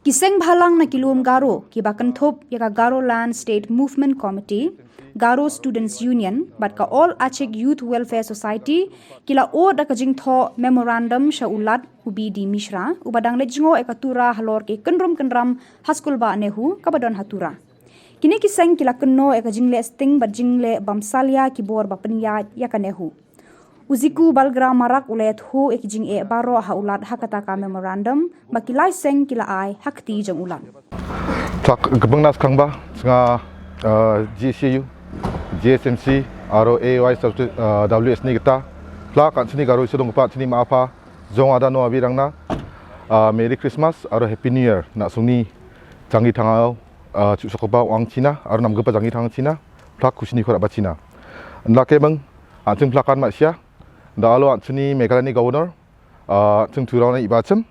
Ki Sengbhalang na kilum Garo kiba kynthup ya ka Garoland State Movement Committee, Garo Students Union, bat ka All Achik Youth Welfare Society, kila o da ka jingthoh Memorandum sha Lat B D Mishra, ubadang le jngoh ka Tura halor ke kynram Skulbah Nehu kabadon Tura. Kini ki seng kila kynnoh ka jingleh-sting bat jingleh-bym-salia ki bor ba pyniaid ya ka Nehu. Zikku Balgra Marak iathuh jingeh baroh ulat kata ka Memorandum bakilai seng kila ai hakti jong ulan. Tak gebengnas kangba senga GCU, GSMC, aro AY WS ni kita. Plak kan sini Garo Students Union sini maafa jong ada no abirangna. Merry Christmas aro Happy New Year nak suni jangi tangau Skulbah wang Cina aro nam gepa jangi tang Cina. Plak kusini korak ba Cina. Ndak bang antung plakan Malaysia. Dalo sini Meghalaya ni governor Tura ni ibacem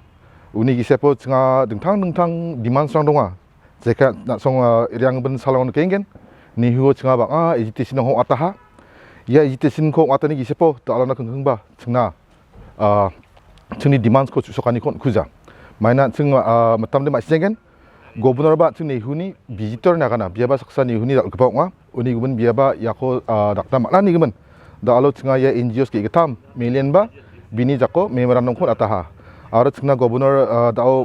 uni gisepo tengah dengtang demand serang donga jika nak song yang ben salon kengen ni huo tengah bang agitation ho ataha ya agitation ko atani gisepo dalo na kengkeng ba tengah tengni demand ko sokani kon kuza maina teng matam de masjengen governor ba teng ni huni visitor na kana biaba saksa ni huni dak gepok uni guben biaba yako dakta makna ni gemen Dalo tengah ya NGOs ke ketam million ba bini jako memorandum kon ataha. Aro tengah governor dao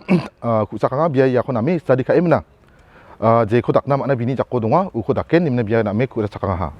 kusakanga biaya ya kon nami study ka emna. Je ko dakna makna bini jako donga u ko daken nimna biaya nami ku sakanga ha.